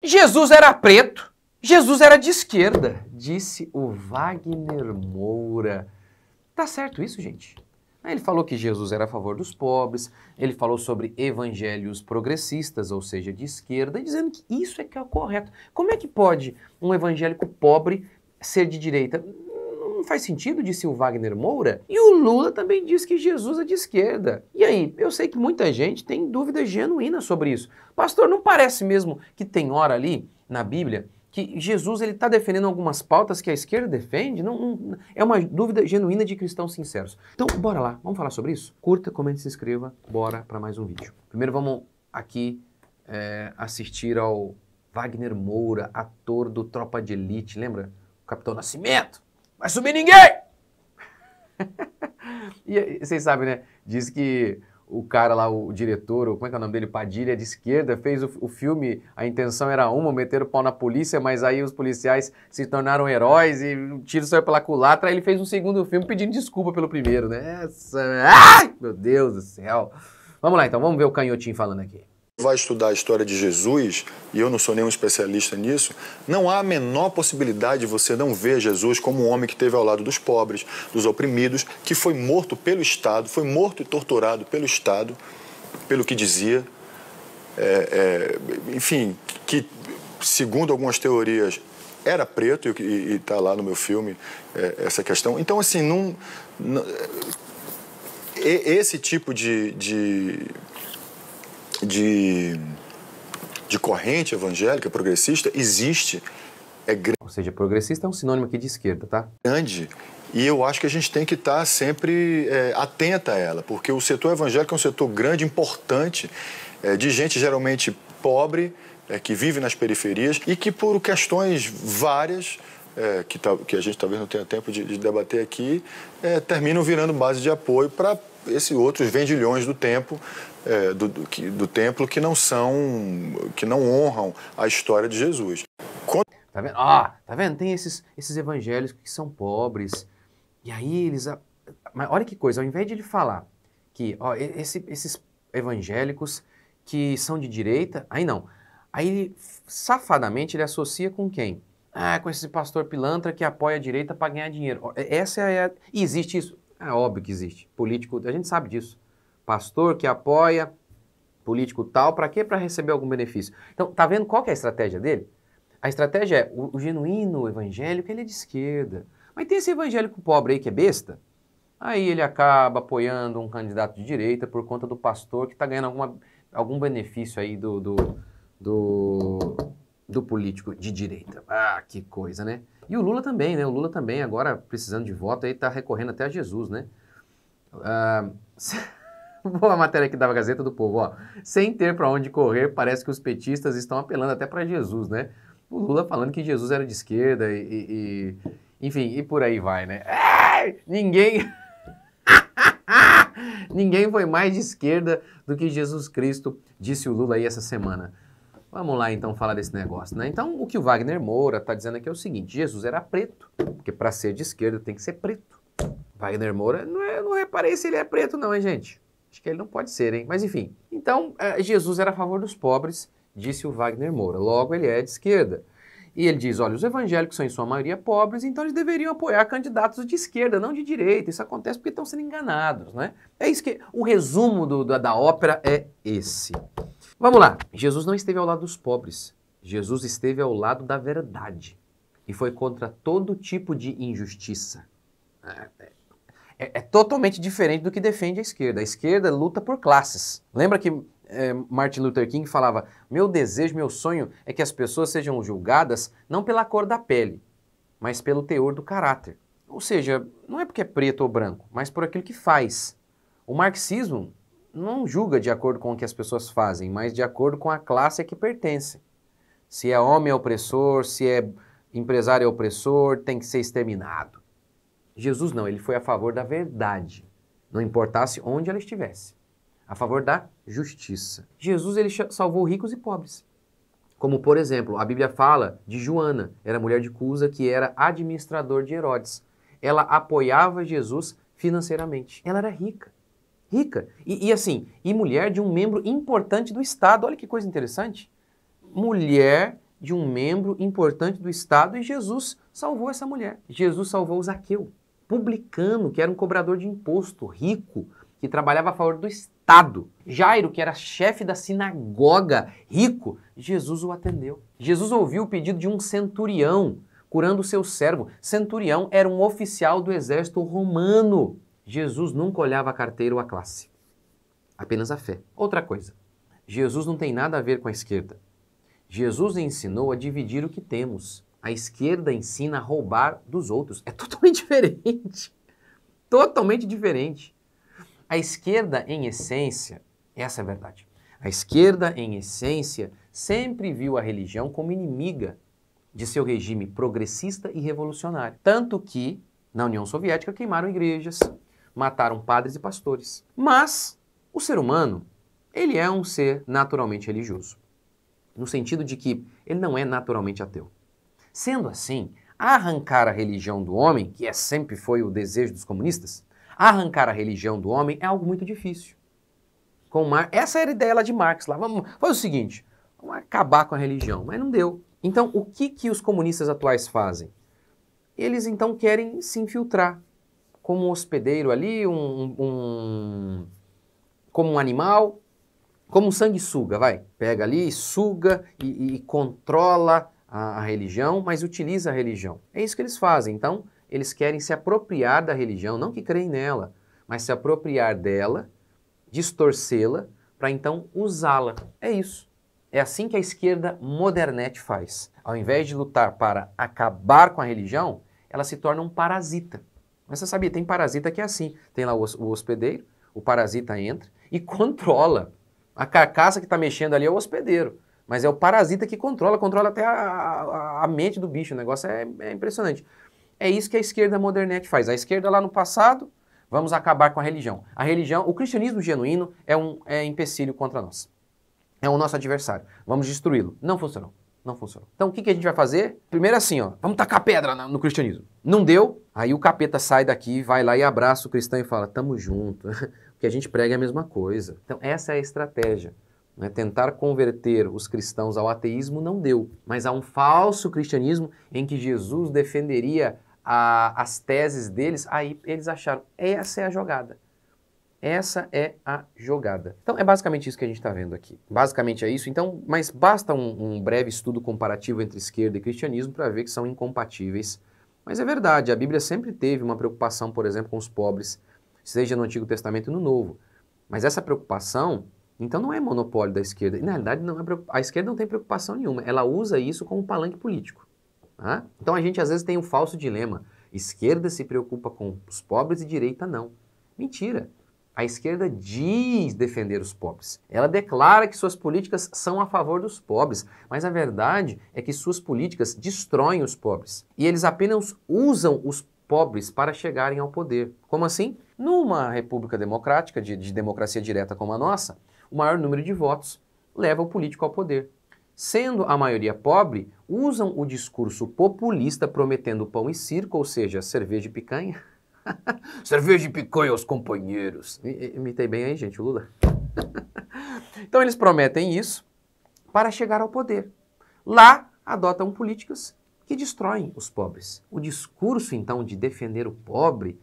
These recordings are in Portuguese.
Jesus era preto, Jesus era de esquerda, disse o Wagner Moura. Tá certo isso, gente? Ele falou que Jesus era a favor dos pobres, ele falou sobre evangelhos progressistas, ou seja, de esquerda, dizendo que isso é que é o correto. Como é que pode um evangélico pobre ser de direita? Não faz sentido, disse o Wagner Moura. E o Lula também disse que Jesus é de esquerda. E aí, eu sei que muita gente tem dúvidas genuínas sobre isso. Pastor, não parece mesmo que tem hora ali na Bíblia que Jesus ele está defendendo algumas pautas que a esquerda defende? É uma dúvida genuína de cristãos sinceros. Então, bora lá, vamos falar sobre isso? Curta, comente, se inscreva, bora para mais um vídeo. Primeiro vamos aqui assistir ao Wagner Moura, ator do Tropa de Elite, lembra? O Capitão Nascimento, vai subir ninguém! E vocês sabem, né? Diz que o cara lá, o diretor, como é que é o nome dele? Padilha, de esquerda, fez o filme, a intenção era meter o pau na polícia, mas aí os policiais se tornaram heróis e o tiro saiu pela culatra, aí ele fez um segundo filme pedindo desculpa pelo primeiro, né? Ai, meu Deus do céu! Vamos lá então, vamos ver o Canhotinho falando aqui. Vai estudar a história de Jesus, e eu não sou nenhum especialista nisso, não há a menor possibilidade de você não ver Jesus como um homem que esteve ao lado dos pobres, dos oprimidos, que foi morto pelo Estado, foi morto e torturado pelo Estado, pelo que dizia, enfim, que segundo algumas teorias era preto, e está lá no meu filme essa questão. Então, assim, esse tipo de corrente evangélica, progressista, existe, é grande. Ou seja, progressista é um sinônimo aqui de esquerda, tá? Grande, e eu acho que a gente tem que estar sempre atenta a ela, porque o setor evangélico é um setor grande, importante, de gente geralmente pobre, que vive nas periferias e que por questões várias, que a gente talvez não tenha tempo de debater aqui, terminam virando base de apoio para esses outros vendilhões do templo, do templo que não honram a história de Jesus. Tá vendo? Tá vendo? Tem esses evangélicos que são pobres, e aí eles... Mas olha que coisa, ao invés de ele falar que esses evangélicos que são de direita, aí não. Aí, safadamente, ele associa com quem? Com esse pastor pilantra que apoia a direita para ganhar dinheiro. Essa E existe isso? É óbvio que existe. Político, a gente sabe disso. Pastor que apoia político tal, para quê? Para receber algum benefício. Então, tá vendo qual que é a estratégia dele? A estratégia é, o genuíno evangélico, ele é de esquerda. Mas tem esse evangélico pobre aí que é besta, aí ele acaba apoiando um candidato de direita por conta do pastor que está ganhando algum benefício aí do político de direita. Que coisa, né? E o Lula também, né? O Lula também, agora precisando de voto, aí tá recorrendo até a Jesus, né? Boa matéria aqui da Gazeta do Povo, ó. Sem ter para onde correr, parece que os petistas estão apelando até para Jesus, né? O Lula falando que Jesus era de esquerda enfim, e por aí vai, né? Ninguém foi mais de esquerda do que Jesus Cristo, disse o Lula aí essa semana. Vamos lá, então, falar desse negócio, né? Então, o que o Wagner Moura está dizendo aqui é o seguinte, Jesus era preto, porque para ser de esquerda tem que ser preto. Wagner Moura, não reparei se ele é preto não, hein, gente? Acho que ele não pode ser, hein? Mas, enfim. Então, Jesus era a favor dos pobres, disse o Wagner Moura. Logo, ele é de esquerda. E ele diz, olha, os evangélicos são em sua maioria pobres, então eles deveriam apoiar candidatos de esquerda, não de direita. Isso acontece porque estão sendo enganados, né? É isso que... O resumo da ópera é esse. Vamos lá. Jesus não esteve ao lado dos pobres. Jesus esteve ao lado da verdade. E foi contra todo tipo de injustiça. É totalmente diferente do que defende a esquerda. A esquerda luta por classes. Lembra que Martin Luther King falava, meu desejo, meu sonho é que as pessoas sejam julgadas não pela cor da pele, mas pelo teor do caráter. Ou seja, não é porque é preto ou branco, mas por aquilo que faz. O marxismo não julga de acordo com o que as pessoas fazem, mas de acordo com a classe a que pertencem. Se é homem é opressor, se é empresário é opressor, tem que ser exterminado. Jesus não, ele foi a favor da verdade, não importasse onde ela estivesse. A favor da justiça. Jesus, ele salvou ricos e pobres. Como, por exemplo, a Bíblia fala de Joana, era mulher de Cusa, que era administrador de Herodes. Ela apoiava Jesus financeiramente. Ela era rica. Rica. E mulher de um membro importante do Estado. Olha que coisa interessante. Mulher de um membro importante do Estado e Jesus salvou essa mulher. Jesus salvou Zaqueu, publicano, que era um cobrador de imposto, rico, que trabalhava a favor do Estado. Jairo, que era chefe da sinagoga, rico, Jesus o atendeu. Jesus ouviu o pedido de um centurião, curando o seu servo. Centurião era um oficial do exército romano. Jesus nunca olhava a carteira ou a classe, apenas a fé. Outra coisa, Jesus não tem nada a ver com a esquerda. Jesus ensinou a dividir o que temos. A esquerda ensina a roubar dos outros. É totalmente diferente. Totalmente diferente. A esquerda, em essência, essa é a verdade. A esquerda, em essência, sempre viu a religião como inimiga de seu regime progressista e revolucionário. Tanto que, na União Soviética, queimaram igrejas, mataram padres e pastores. Mas o ser humano, ele é um ser naturalmente religioso, no sentido de que ele não é naturalmente ateu. Sendo assim, arrancar a religião do homem, que sempre foi o desejo dos comunistas, arrancar a religião do homem é algo muito difícil. Essa era a ideia lá de Marx. Foi o seguinte, vamos acabar com a religião, mas não deu. Então, o que os comunistas atuais fazem? Eles então querem se infiltrar como um hospedeiro ali, como um animal, como um sanguessuga, vai. Pega ali, suga e controla a religião, mas utiliza a religião. É isso que eles fazem. Então, eles querem se apropriar da religião, não que creem nela, mas se apropriar dela, distorcê-la, para então usá-la. É isso. É assim que a esquerda modernete faz. Ao invés de lutar para acabar com a religião, ela se torna um parasita. Mas você sabia, tem parasita que é assim. Tem lá o hospedeiro, o parasita entra e controla. A carcaça que está mexendo ali é o hospedeiro. Mas é o parasita que controla até a mente do bicho. O negócio é impressionante. É isso que a esquerda modernete faz. A esquerda lá no passado, vamos acabar com a religião. A religião, o cristianismo genuíno é empecilho contra nós. É o nosso adversário. Vamos destruí-lo. Não funcionou. Não funcionou. Então o que a gente vai fazer? Primeiro assim, ó, vamos tacar pedra no cristianismo. Não deu, aí o capeta sai daqui, vai lá e abraça o cristão e fala, tamo junto. O que a gente prega é a mesma coisa. Então essa é a estratégia. Né? Tentar converter os cristãos ao ateísmo não deu, mas há um falso cristianismo em que Jesus defenderia as teses deles, aí eles acharam, essa é a jogada. Essa é a jogada. Então é basicamente isso que a gente está vendo aqui. Basicamente é isso, então, mas basta um breve estudo comparativo entre esquerda e cristianismo para ver que são incompatíveis. Mas é verdade, a Bíblia sempre teve uma preocupação, por exemplo, com os pobres, seja no Antigo Testamento e no Novo. Mas essa preocupação, então não é monopólio da esquerda. E, na realidade, a esquerda não tem preocupação nenhuma. Ela usa isso como palanque político. Tá? Então a gente às vezes tem um falso dilema. Esquerda se preocupa com os pobres e direita não. Mentira. A esquerda diz defender os pobres. Ela declara que suas políticas são a favor dos pobres. Mas a verdade é que suas políticas destroem os pobres. E eles apenas usam os pobres para chegarem ao poder. Como assim? Numa república democrática, de democracia direta como a nossa, o maior número de votos leva o político ao poder. Sendo a maioria pobre, usam o discurso populista prometendo pão e circo, ou seja, cerveja e picanha. Cerveja e picanha aos companheiros. Imitei bem aí, gente, o Lula. Então eles prometem isso para chegar ao poder. Lá adotam políticas que destroem os pobres. O discurso, então, de defender o pobre,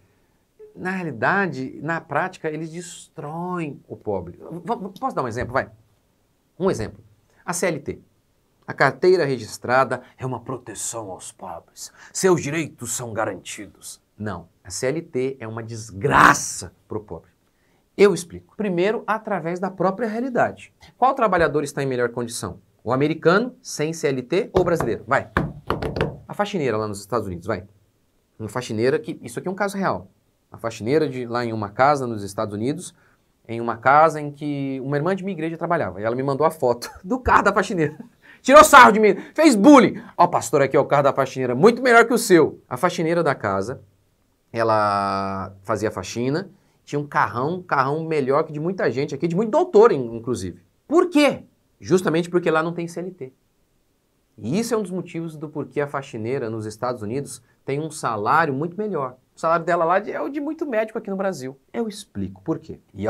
na realidade, na prática, eles destroem o pobre. Posso dar um exemplo? Vai. Um exemplo. A CLT. A carteira registrada é uma proteção aos pobres. Seus direitos são garantidos. Não. A CLT é uma desgraça para o pobre. Eu explico. Primeiro, através da própria realidade. Qual trabalhador está em melhor condição? O americano, sem CLT, ou o brasileiro? Vai. A faxineira lá nos Estados Unidos, vai. Uma faxineira que... Isso aqui é um caso real. A faxineira lá em uma casa nos Estados Unidos, em uma casa em que uma irmã de minha igreja trabalhava. E ela me mandou a foto do carro da faxineira. Tirou sarro de mim, fez bullying. Ó, pastor, aqui é o carro da faxineira, muito melhor que o seu. A faxineira da casa, ela fazia faxina, tinha um carrão melhor que de muita gente aqui, de muito doutor, inclusive. Por quê? Justamente porque lá não tem CLT. E isso é um dos motivos do porquê a faxineira nos Estados Unidos tem um salário muito melhor. O salário dela lá é o de muito médico aqui no Brasil. Eu explico por quê. E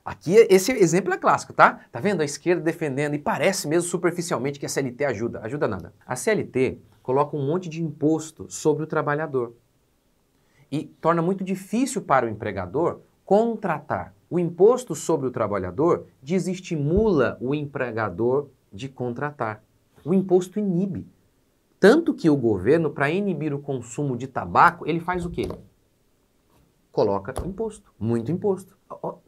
Aqui, esse exemplo é clássico, tá? Tá vendo a esquerda defendendo, e parece mesmo superficialmente que a CLT ajuda. Ajuda nada. A CLT coloca um monte de imposto sobre o trabalhador e torna muito difícil para o empregador contratar. O imposto sobre o trabalhador desestimula o empregador de contratar. O imposto inibe. Tanto que o governo, para inibir o consumo de tabaco, ele faz o quê? Coloca imposto, muito imposto.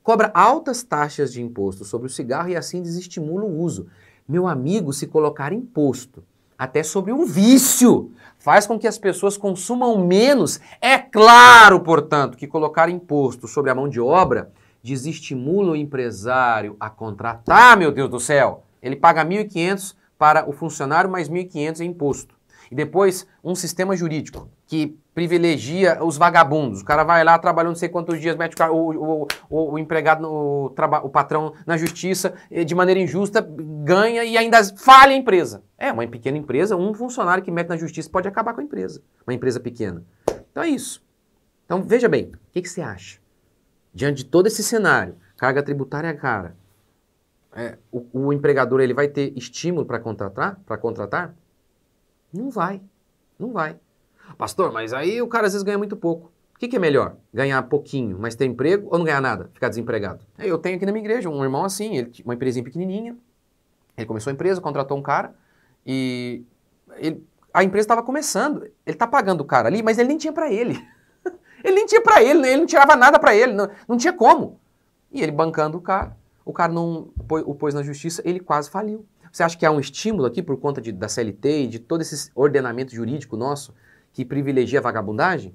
Cobra altas taxas de imposto sobre o cigarro e assim desestimula o uso. Meu amigo, se colocar imposto até sobre um vício faz com que as pessoas consumam menos. É claro, portanto, que colocar imposto sobre a mão de obra desestimula o empresário a contratar, meu Deus do céu. Ele paga 1.500 para o funcionário, mais 1.500 em imposto. E depois um sistema jurídico que privilegia os vagabundos. O cara vai lá, trabalhou não sei quantos dias, mete o empregado, o patrão na justiça, de maneira injusta, ganha e ainda falha a empresa. É, uma pequena empresa, um funcionário que mete na justiça pode acabar com a empresa. Uma empresa pequena. Então é isso. Então veja bem, o que você acha? Diante de todo esse cenário, carga tributária cara, o empregador ele vai ter estímulo para contratar? Não vai, não vai. Pastor, mas aí o cara às vezes ganha muito pouco. O que é melhor? Ganhar pouquinho, mas ter emprego ou não ganhar nada? Ficar desempregado? Eu tenho aqui na minha igreja um irmão assim, ele tinha uma empresinha pequenininha, ele começou a empresa, contratou um cara e a empresa estava começando. Ele está pagando o cara ali, mas ele nem tinha para ele. Ele nem tinha para ele, ele não tirava nada para ele, não tinha como. E ele bancando o cara não o pôs na justiça, ele quase faliu. Você acha que há um estímulo aqui por conta da CLT e de todo esse ordenamento jurídico nosso que privilegia a vagabundagem?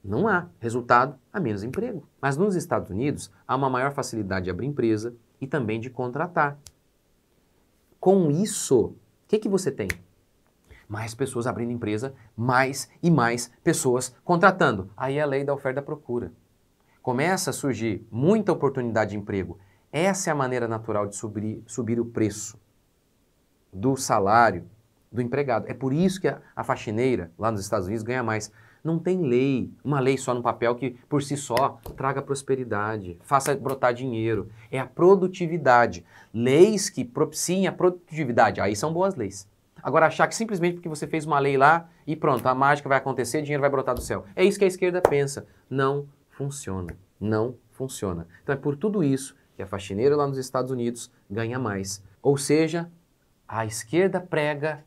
Não há. Resultado, há menos emprego. Mas nos Estados Unidos, há uma maior facilidade de abrir empresa e também de contratar. Com isso, o que você tem? Mais pessoas abrindo empresa, mais e mais pessoas contratando. Aí é a lei da oferta e da procura. Começa a surgir muita oportunidade de emprego. Essa é a maneira natural de subir o preço do salário do empregado. É por isso que a faxineira lá nos Estados Unidos ganha mais. Não tem lei, uma lei só no papel que por si só traga prosperidade, faça brotar dinheiro. É a produtividade. Leis que propiciem a produtividade, aí são boas leis. Agora achar que simplesmente porque você fez uma lei lá e pronto, a mágica vai acontecer, dinheiro vai brotar do céu. É isso que a esquerda pensa. Não funciona. Não funciona. Então é por tudo isso que a faxineira lá nos Estados Unidos ganha mais. Ou seja, a esquerda prega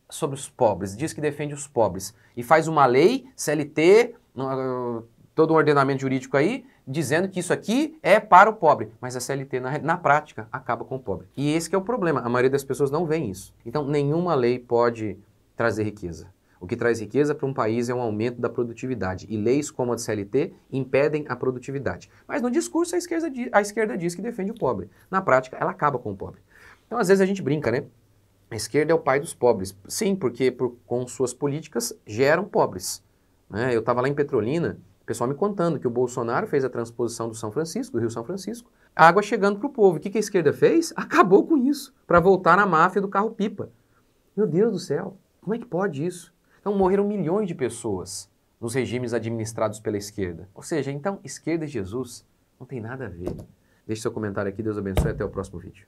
sobre os pobres, diz que defende os pobres e faz uma lei, CLT, todo um ordenamento jurídico aí, dizendo que isso aqui é para o pobre. Mas a CLT, na prática, acaba com o pobre. E esse que é o problema. A maioria das pessoas não vê isso. Então, nenhuma lei pode trazer riqueza. O que traz riqueza para um país é um aumento da produtividade. E leis como a de CLT impedem a produtividade. Mas no discurso, a esquerda diz que defende o pobre. Na prática, ela acaba com o pobre. Então, às vezes a gente brinca, né? A esquerda é o pai dos pobres. Sim, porque com suas políticas geram pobres. Eu estava lá em Petrolina, o pessoal me contando que o Bolsonaro fez a transposição do Rio São Francisco, a água chegando para o povo. O que a esquerda fez? Acabou com isso, para voltar na máfia do carro-pipa. Meu Deus do céu, como é que pode isso? Então morreram milhões de pessoas nos regimes administrados pela esquerda. Ou seja, então, esquerda e Jesus não tem nada a ver. Deixe seu comentário aqui, Deus abençoe, até o próximo vídeo.